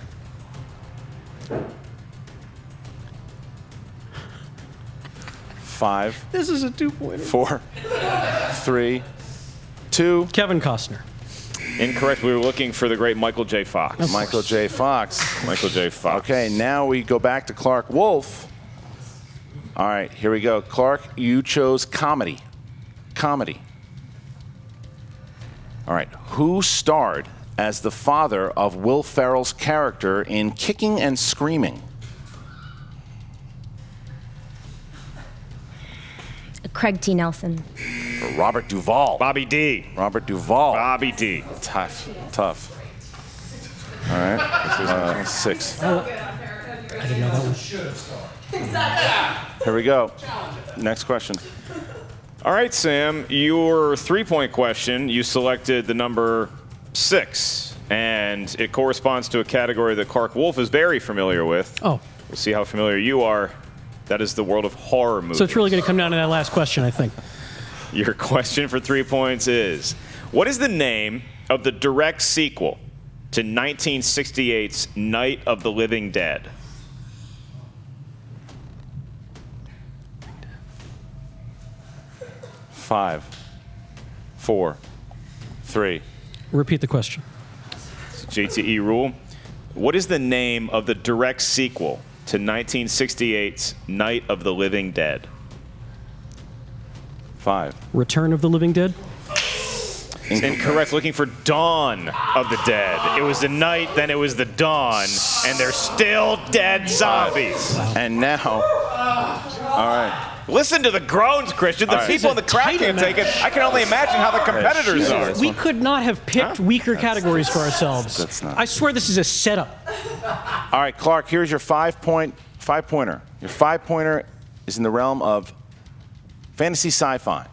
Five. This is a 2-pointer. 4, 3, 2. Kevin Costner. Incorrect. We were looking for the great Michael J. Fox. Michael J. Fox. Michael J. Fox. Okay, now we go back to Clarke Wolfe. All right, here we go. Clarke, you chose comedy. Comedy. All right, who starred as the father of Will Ferrell's character in Kicking and Screaming? Craig T. Nelson. For Robert Duvall. Bobby D. Robert Duvall. Bobby D. Tough. All right, 6. I didn't know that one. Here we go. Next question. All right, Sam, your 3-point question, you selected the number 6, and it corresponds to a category that Clarke Wolfe is very familiar with. Oh. We'll see how familiar you are. That is the world of horror movies. So it's really going to come down to that last question, I think. Your question for 3 points is, what is the name of the direct sequel to 1968's Night of the Living Dead? 5, 4, 3. Repeat the question. JTE rule. What is the name of the direct sequel to 1968's Night of the Living Dead? 5. Return of the Living Dead? Incorrect. Looking for Dawn of the Dead. It was the night, then it was the dawn, and they're still dead zombies. And now, all right. Listen to the groans, Christian. The people in the crowd can't take it. I can only imagine how the competitors are. We could not have picked weaker categories for ourselves. That's not. I swear this is a setup. All right, Clarke, here's your five-pointer. Your 5-pointer is in the realm of fantasy sci-fi.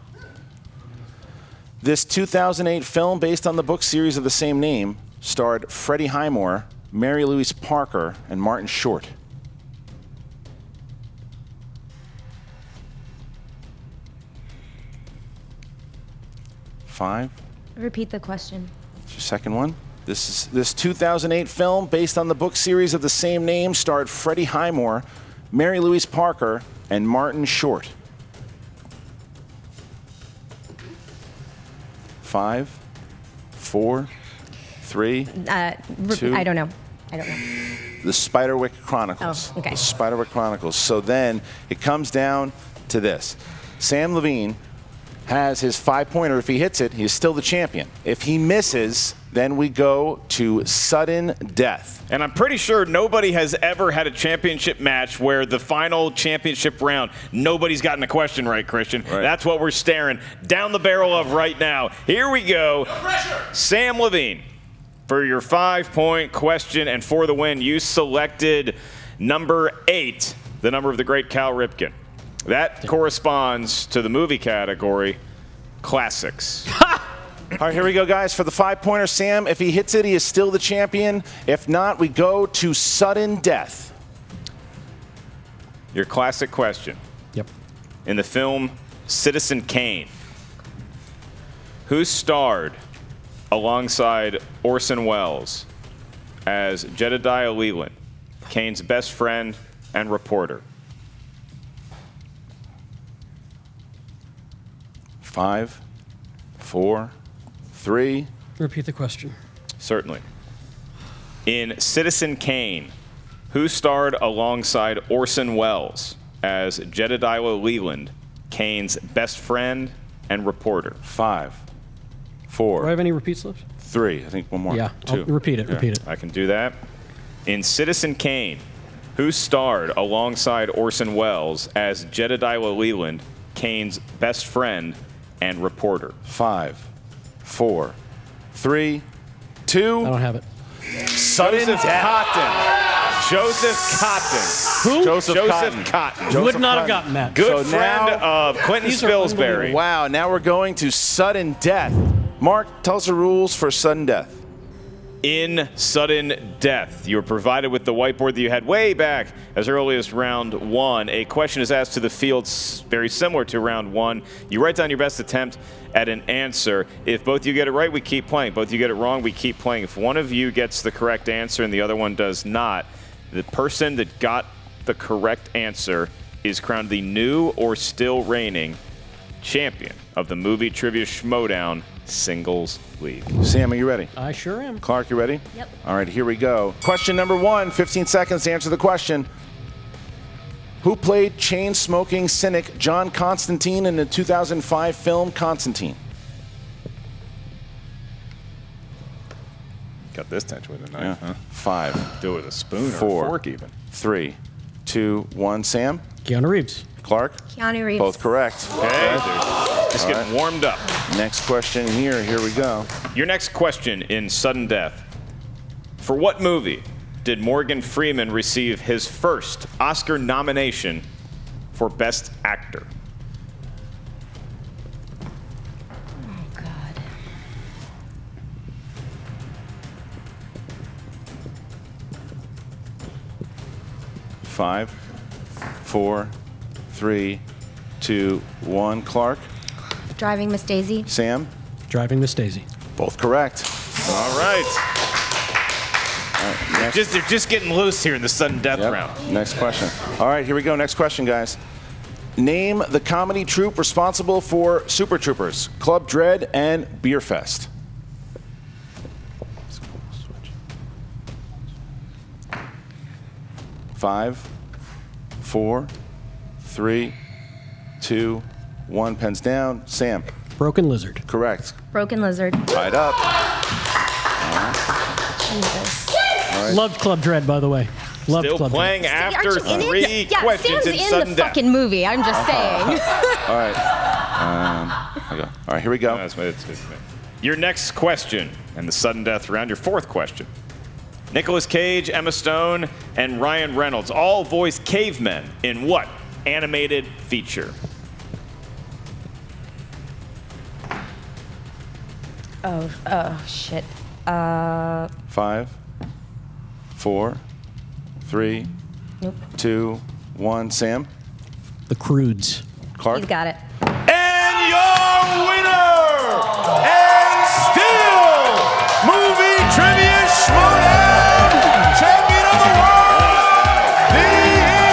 This 2008 film, based on the book series of the same name, starred Freddie Highmore, Mary Louise Parker, and Martin Short. Five. Repeat the question. It's your second one. This 2008 film, based on the book series of the same name, starred Freddie Highmore, Mary Louise Parker, and Martin Short. 5, 4, 3, 2. I don't know. The Spiderwick Chronicles. Oh, okay. The Spiderwick Chronicles. So then it comes down to this. Samm Levine has his 5-pointer. If he hits it, he is still the champion. If he misses, then we go to sudden death. And I'm pretty sure nobody has ever had a championship match where the final championship round, nobody's gotten a question right, Christian. Right. That's what we're staring down the barrel of right now. Here we go. Samm Levine, for your 5-point question and for the win, you selected number 8, the number of the great Cal Ripken. That corresponds to the movie category, classics. All right, here we go, guys. For the 5-pointer, Sam, if he hits it, he is still the champion. If not, we go to sudden death. Your classic question. Yep. In the film Citizen Kane, who starred alongside Orson Welles as Jedediah Leland, Kane's best friend and reporter? 5, 4, 3. Repeat the question. Certainly. In Citizen Kane, who starred alongside Orson Welles as Jedediah Leland, Kane's best friend and reporter? 5, Do I 4, have any repeat slips? 3. I think one more. Yeah, 2. I'll repeat it. Yeah. Repeat it. I can do that. In Citizen Kane, who starred alongside Orson Welles as Jedediah Leland, Kane's best friend and reporter? 5, 4, 3, 2. I don't have it. Sudden Joseph death. Cotton. Joseph Cotton. Who? Joseph Cotton. Would not have gotten that. Good So friend now- of Clinton These are Spilsbury. Wow, now we're going to sudden death. Mark, tell us the rules for sudden death. In sudden death, you were provided with the whiteboard that you had way back as early as round 1. A question is asked to the field very similar to round 1. You write down your best attempt at an answer. If both you get it right, we keep playing. Both you get it wrong, we keep playing. If one of you gets the correct answer and the other one does not, the person that got the correct answer is crowned the new or still reigning champion of the Movie Trivia Schmoedown Singles League. Sam, are you ready? I sure am. Clarke, you ready? Yep. All right, here we go. Question number 1, 15 seconds to answer the question. Who played chain-smoking cynic John Constantine in the 2005 film Constantine? Got this tension with a Yeah. knife, huh? 5, Do it with a spoon 4, or a fork even. 3, 2, 1. Sam? Keanu Reeves. Clarke? Keanu Reeves. Both correct. Okay, dude. Just getting warmed up. Next question here we go. Your next question in sudden death. For what movie did Morgan Freeman receive his first Oscar nomination for Best Actor? Oh, God. 5, 4, 3, 2, 1. Clarke? Driving Miss Daisy. Sam? Driving Miss Daisy. Both correct. All right. They're just getting loose here in the sudden death round. Next question. All right, here we go. Next question, guys. Name the comedy troupe responsible for Super Troopers, Club Dread, and Beer Fest. 5, 4, 3, 2, 1. Pens down. Sam. Broken Lizard. Correct. Broken Lizard. Tied up. Jesus. All right. Loved Club Dread, by the way. Loved Still Club playing Dread. after Aren't you in it? three Yeah, questions Sam's in in sudden the death. fucking movie. I'm just saying. All right. All right, here we go. That's what it's good. Your next question, and the sudden death round, your fourth question. Nicolas Cage, Emma Stone, and Ryan Reynolds all voiced cavemen in what animated feature? Oh, shit. 5, 4, 3, Nope. 2, 1. Sam. The Croods. Clark. He's got it. And your winner, and still Movie Trivia Schmoedown Champion of the World, the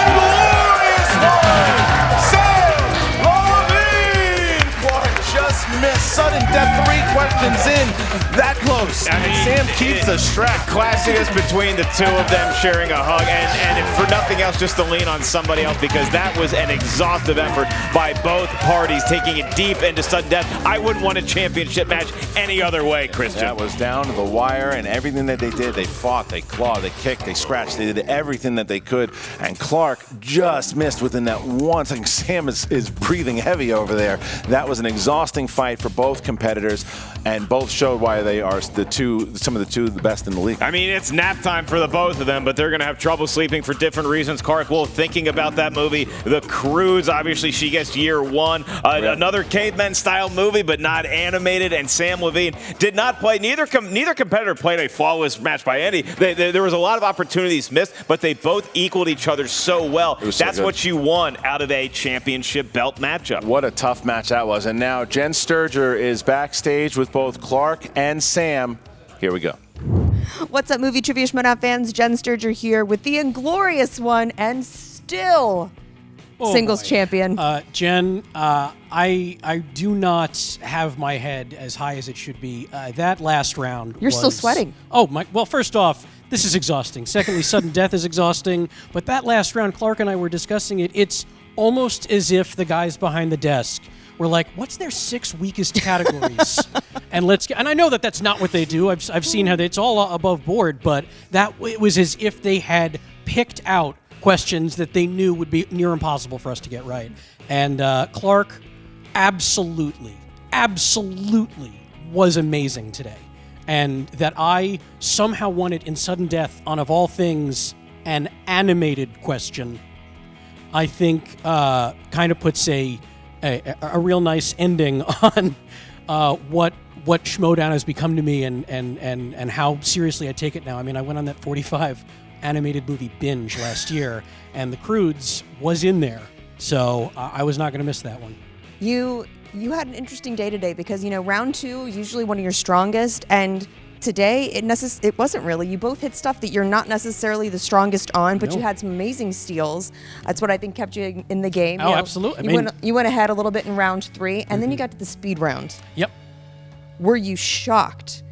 inglorious one, Samm Levine. Clark just missed sudden death. 3 questions in, that close. I mean, Sam keeps the strap. Classiest between the two of them sharing a hug, and if for nothing else, just to lean on somebody else, because that was an exhaustive effort by both parties, taking it deep into sudden death. I wouldn't want a championship match any other way, Christian. That was down to the wire, and everything that they did, they fought, they clawed, they kicked, they scratched, they did everything that they could, and Clark just missed within that one. I think Sam is breathing heavy over there. That was an exhausting fight for both competitors, and both showed why they are some of the best in the league. I mean, it's nap time for the both of them, but they're going to have trouble sleeping for different reasons. Clarke Wolfe thinking about that movie. The Croods, obviously she gets year one. Another caveman-style movie, but not animated. And Samm Levine did not play. Neither competitor played a flawless match by any. There was a lot of opportunities missed, but they both equaled each other so well. That's what you want out of a championship belt matchup. What a tough match that was. And now Jen Sturger is backstage with both Clark and Sam. Here we go. What's up, Movie Trivia Schmoedown fans? Jen Sturger here with the inglorious one and still singles champion. Jen, I do not have my head as high as it should be. That last round You're still sweating. Oh, my. Well, first off, this is exhausting. Secondly, sudden death is exhausting. But that last round, Clark and I were discussing it. It's almost as if the guys behind the desk were like, what's their 6 weakest categories? And I know that that's not what they do. I've seen how it's all above board, but it was as if they had picked out questions that they knew would be near impossible for us to get right. And Clark absolutely was amazing today. And that I somehow won it in sudden death on, of all things, an animated question, I think kind of puts a real nice ending on what Schmoedown has become to me and how seriously I take it now. I mean, I went on that 45 animated movie binge last year, and The Croods was in there, so I was not going to miss that one. You had an interesting day today because, round 2 is usually one of your strongest, and today it wasn't really. You both hit stuff that you're not necessarily the strongest on, but you had some amazing steals. That's what I think kept you in the game. Oh, absolutely. You went ahead a little bit in round 3, and then you got to the speed round. Yep. Were you shocked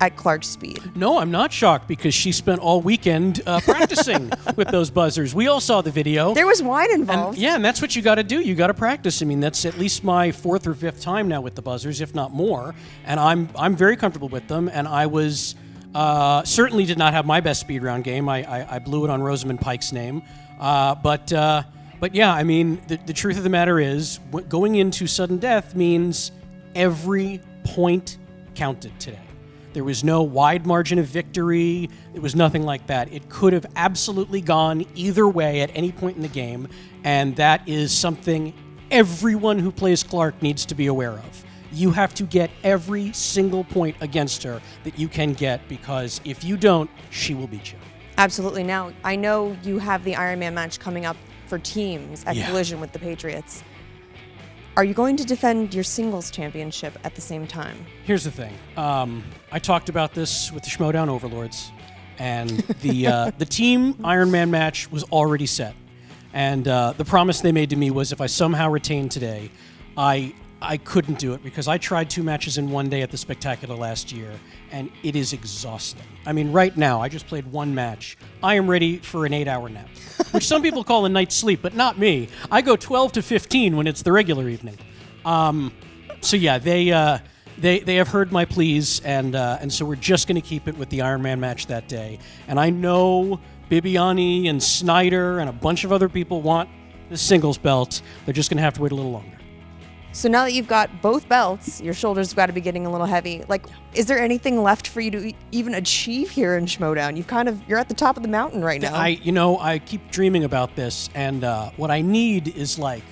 at Clark's speed? No, I'm not shocked because she spent all weekend practicing with those buzzers. We all saw the video. There was wine involved. And that's what you got to do. You got to practice. I mean, that's at least my 4th or 5th time now with the buzzers, if not more. And I'm very comfortable with them. And I was certainly did not have my best speed round game. I blew it on Rosamund Pike's name. But yeah, I mean, the truth of the matter is, going into sudden death means every point counted today. There was no wide margin of victory. It was nothing like that. It could have absolutely gone either way at any point in the game, and that is something everyone who plays Clark needs to be aware of. You have to get every single point against her that you can get, because if you don't, she will beat you. Absolutely. Now, I know you have the Iron Man match coming up for teams at Collision with the Patriots. Are you going to defend your singles championship at the same time? Here's the thing. I talked about this with the Schmoedown Overlords, and the team Iron Man match was already set. And the promise they made to me was if I somehow retained today, I couldn't do it because I tried 2 matches in one day at the Spectacular last year, and it is exhausting. I mean, right now, I just played 1 match. I am ready for an 8-hour nap, which some people call a night's sleep, but not me. I go 12 to 15 when it's the regular evening. So yeah, they have heard my pleas, and so we're just going to keep it with the Iron Man match that day. And I know Bibiani and Snyder and a bunch of other people want the singles belt. They're just going to have to wait a little longer. So now that you've got both belts, your shoulders have got to be getting a little heavy. Like, is there anything left for you to even achieve here in Schmoedown? You're at the top of the mountain right now. I keep dreaming about this, and what I need is like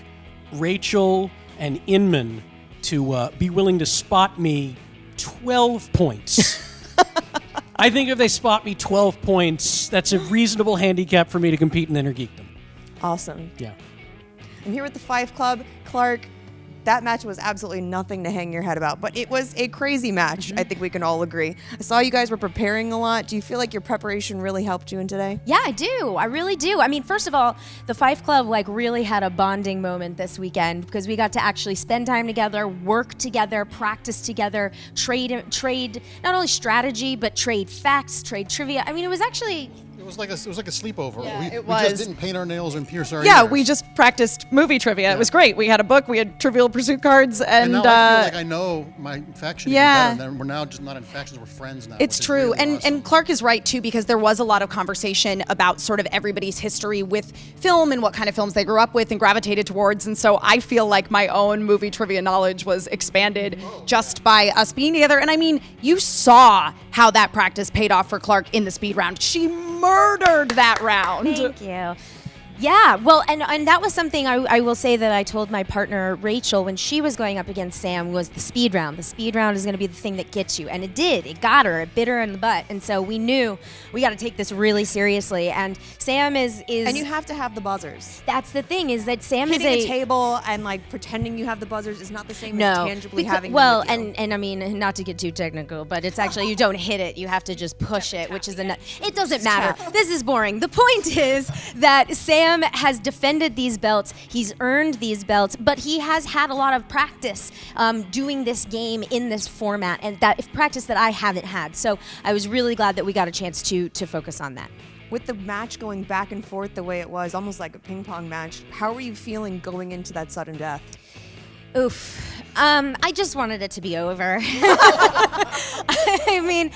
Rachel and Inman to be willing to spot me 12 points. I think if they spot me 12 points, that's a reasonable handicap for me to compete in Intergeekdom. Awesome. Yeah. I'm here with the 5 Club. Clarke, that match was absolutely nothing to hang your head about, but it was a crazy match. I think we can all agree. I saw you guys were preparing a lot. Do you feel like your preparation really helped you in today? Yeah, I do. I really do. I mean, first of all, the 5 Club really had a bonding moment this weekend because we got to actually spend time together, work together, practice together, trade not only strategy, but trade facts, trade trivia. I mean, it was actually... It was like a sleepover. Yeah, we just didn't paint our nails and pierce our Yeah, ears. we just practiced movie trivia. Yeah. It was great. We had a book, we had Trivial Pursuit cards, and now I feel like I know my faction even better. And we're now just not in factions, we're friends now. It's true. Really awesome. And Clarke is right, too, because there was a lot of conversation about sort of everybody's history with film and what kind of films they grew up with and gravitated towards. And so I feel like my own movie trivia knowledge was expanded just by us being together. And I mean, you saw how that practice paid off for Clarke in the speed round. She murdered that round. Thank you. Yeah, well, and that was something I will say that I told my partner Rachel when she was going up against Samm was the speed round. The speed round is going to be the thing that gets you, and it did. It got her. It bit her in the butt, and so we knew we got to take this really seriously. And Samm is and you have to have the buzzers. That's the thing is that Samm hitting is a table and pretending you have the buzzers is not the same as tangibly having. Well, them with you. and I mean not to get too technical, but it's actually you don't hit it. You have to just push it, which is it doesn't matter. This is boring. The point is that Samm has defended these belts. He's earned these belts, but he has had a lot of practice doing this game in this format, and that practice that I haven't had. So I was really glad that we got a chance to focus on that. With the match going back and forth the way it was, almost like a ping pong match, how were you feeling going into that sudden death? Oof. I just wanted it to be over. I mean,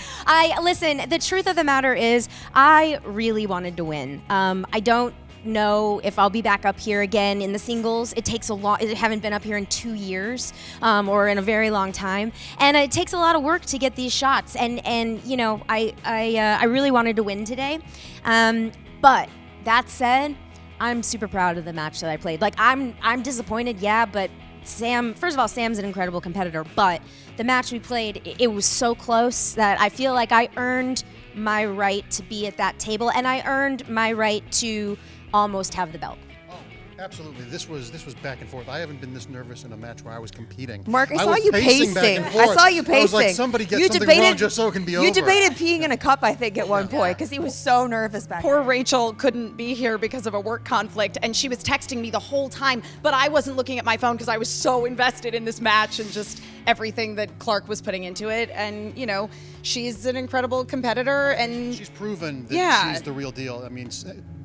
listen, the truth of the matter is I really wanted to win. I don't know if I'll be back up here again in the singles. It takes a lot. I haven't been up here in 2 years or in a very long time, and it takes a lot of work to get these shots. And you know, I really wanted to win today. But that said, I'm super proud of the match that I played. I'm disappointed, yeah, but Samm, first of all, Samm's an incredible competitor, but the match we played, it was so close that I feel like I earned my right to be at that table, and I earned my right to almost have the belt. Oh, absolutely. This was back and forth. I haven't been this nervous in a match where I was competing. Mark, I saw you pacing. I saw you pacing. I was like, somebody get something wrong just so it can be over. You debated peeing in a cup, I think, at one point, because he was so nervous back Poor there. Rachel couldn't be here because of a work conflict, and she was texting me the whole time, but I wasn't looking at my phone because I was so invested in this match and just everything that Clarke was putting into it. And, you know, she's an incredible competitor, and she's proven that she's the real deal. I mean,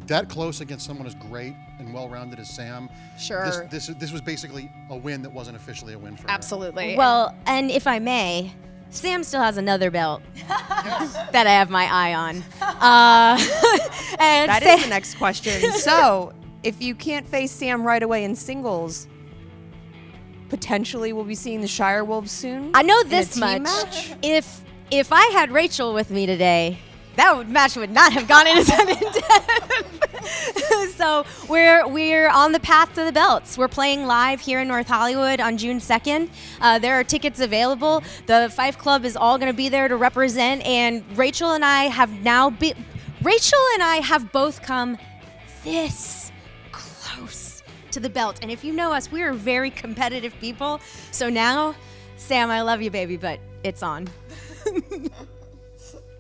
that close against someone as great and well-rounded as Samm. Sure. This was basically a win that wasn't officially a win for her. Absolutely. Well, and if I may, Samm still has another belt that I have my eye on. And that is the next question. So, if you can't face Samm right away in singles, potentially we'll be seeing the Shire Wolves soon? I know this in a team much. match? If I had Rachel with me today, that match would not have gone into sudden death. So we're on the path to the belts. We're playing live here in North Hollywood on June 2nd. There are tickets available. The 5 Club is all going to be there to represent, and Rachel and I have both come this close to the belt. And if you know us, we are very competitive people. So now, Samm, I love you, baby, but it's on.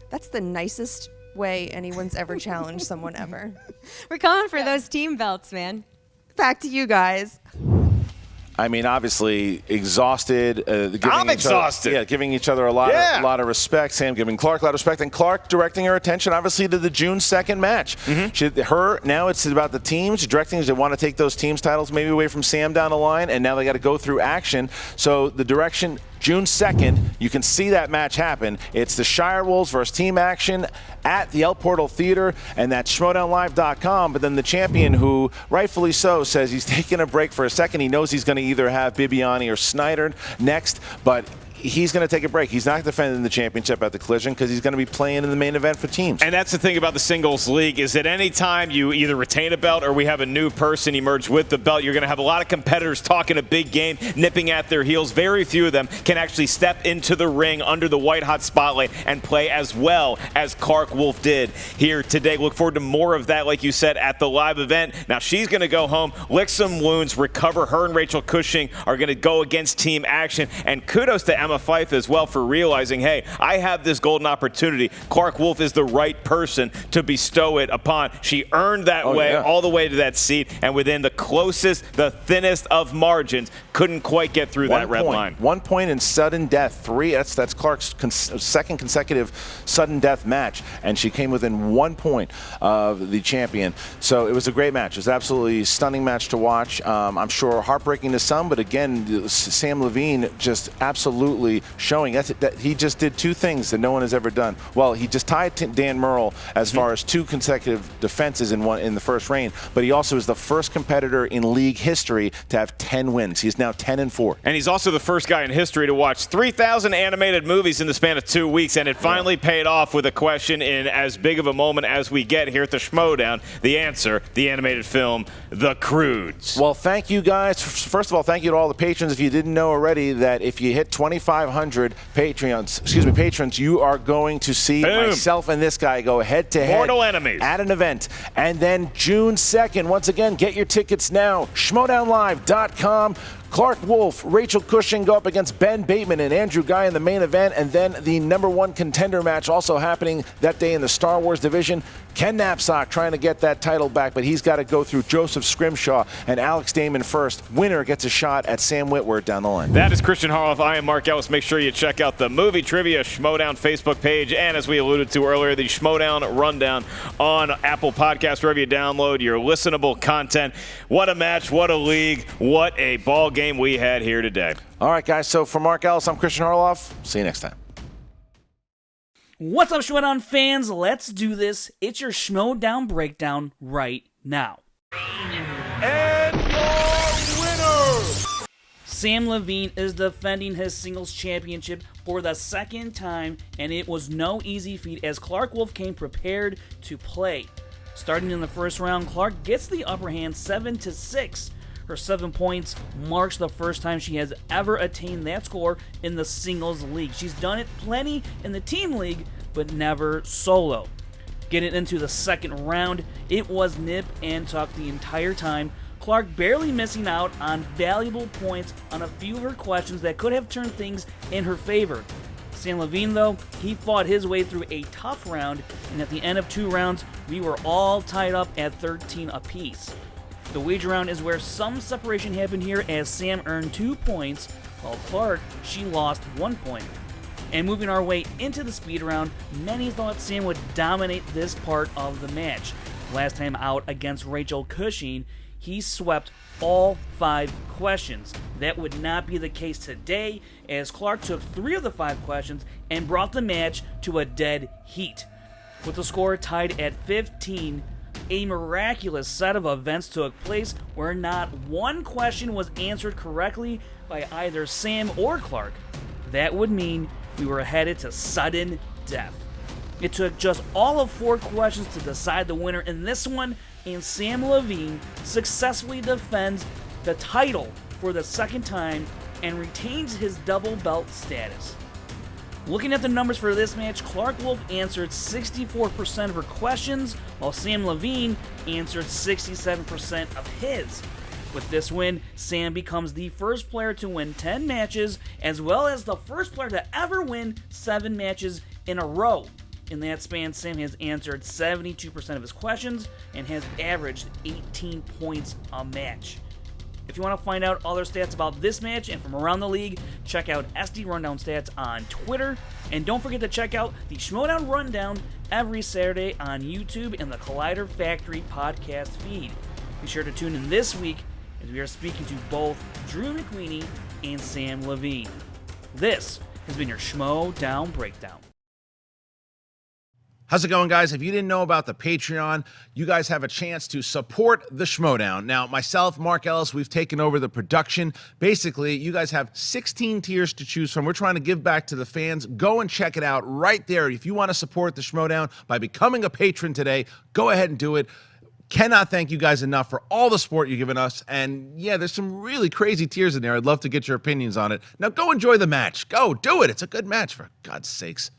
That's the nicest way anyone's ever challenged someone ever. We're coming for those team belts, man. Back to you guys. I mean, obviously exhausted. I'm exhausted. Giving each other a lot of respect. Sam giving Clarke a lot of respect, and Clarke directing her attention, obviously, to the June 2nd match. Now it's about the teams. Directing, they want to take those teams titles maybe away from Sam down the line, and now they got to go through action. So the direction, June 2nd, you can see that match happen. It's the Shire Wolves versus Team Action at the El Portal Theater, and that's schmoedownlive.com. But then the champion, who rightfully so says he's taking a break for a second. He knows he's going to either have Bibiani or Snyder next, but he's going to take a break. He's not defending the championship at the Collision because he's going to be playing in the main event for teams. And that's the thing about the singles league, is that any time you either retain a belt or we have a new person emerge with the belt, you're going to have a lot of competitors talking a big game, nipping at their heels. Very few of them can actually step into the ring under the white-hot spotlight and play as well as Clarke Wolfe did here today. Look forward to more of that, like you said, at the live event. Now she's going to go home, lick some wounds, recover. Her and Rachel Cushing are going to go against Team Action. And kudos to Emma Fyfe as well for realizing, hey, I have this golden opportunity. Clarke Wolfe is the right person to bestow it upon. She earned that all the way to that seat, and within the closest, the thinnest of margins, couldn't quite get through that red line. 1 point in sudden death. That's Clarke's second consecutive sudden death match, and she came within 1 point of the champion. So it was a great match. It was an absolutely stunning match to watch. I'm sure heartbreaking to some, but again, Samm Levine just absolutely showing that he just did two things that no one has ever done. Well, he just tied Dan Murrell as far as two consecutive defenses in the first reign, but he also is the first competitor in league history to have 10 wins. He's now 10-4. And he's also the first guy in history to watch 3,000 animated movies in the span of 2 weeks, and it finally paid off with a question in as big of a moment as we get here at the Schmoedown. The answer, the animated film, The Croods. Well, thank you guys. First of all, thank you to all the patrons. If you didn't know already, that if you hit 2,500 patrons, you are going to see myself and this guy go head-to-head mortal enemies at an event. And then June 2nd, once again, get your tickets now. schmoedownlive.com. Clarke Wolfe, Rachel Cushing go up against Ben Bateman and Andrew Guy in the main event, and then the #1 contender match also happening that day in the Star Wars division. Ken Knapsack trying to get that title back, but he's got to go through Joseph Scrimshaw and Alex Damon first. Winner gets a shot at Sam Witwer down the line. That is Christian Harloff. I am Mark Ellis. Make sure you check out the Movie Trivia Schmoedown Facebook page, and as we alluded to earlier, the Schmoedown Rundown on Apple Podcasts, wherever you download your listenable content. What a match, what a league, what a ball game we had here today. All right, guys, so for Mark Ellis, I'm Christian Harloff. See you next time. What's up, Schmoedown fans? Let's do this. It's your Schmoedown breakdown right now. And your winner! Samm Levine is defending his singles championship for the second time, and it was no easy feat as Clarke Wolfe came prepared to play. Starting in the first round, Clarke gets the upper hand 7-6. Her 7 points marks the first time she has ever attained that score in the singles league. She's done it plenty in the team league, but never solo. Getting into the second round, it was nip and tuck the entire time. Clarke barely missing out on valuable points on a few of her questions that could have turned things in her favor. Samm Levine, though, he fought his way through a tough round, and at the end of 2 rounds, we were all tied up at 13 apiece. The wager round is where some separation happened here as Sam earned 2 points, while Clarke, she lost 1 point. And moving our way into the speed round, many thought Sam would dominate this part of the match. Last time out against Rachel Cushing, he swept all 5 questions. That would not be the case today, as Clarke took 3 of the 5 questions and brought the match to a dead heat. With the score tied at 15, a miraculous set of events took place where not one question was answered correctly by either Sam or Clarke. That would mean we were headed to sudden death. It took just all of 4 questions to decide the winner in this one, and Samm Levine successfully defends the title for the second time and retains his double belt status. Looking at the numbers for this match, Clarke Wolfe answered 64% of her questions, while Samm Levine answered 67% of his. With this win, Sam becomes the first player to win 10 matches, as well as the first player to ever win 7 matches in a row. In that span, Sam has answered 72% of his questions and has averaged 18 points a match. If you want to find out other stats about this match and from around the league, check out SD Rundown Stats on Twitter. And don't forget to check out the Schmoedown Rundown every Saturday on YouTube and the Collider Factory podcast feed. Be sure to tune in this week as we are speaking to both Drew McWeeney and Samm Levine. This has been your Schmoedown Breakdown. How's it going, guys? If you didn't know about the Patreon, you guys have a chance to support the Schmoedown. Now, myself, Mark Ellis, we've taken over the production. Basically, you guys have 16 tiers to choose from. We're trying to give back to the fans. Go and check it out right there. If you want to support the Schmoedown by becoming a patron today, go ahead and do it. Cannot thank you guys enough for all the support you've given us. And yeah, there's some really crazy tiers in there. I'd love to get your opinions on it. Now go enjoy the match. Go do it. It's a good match, for God's sakes.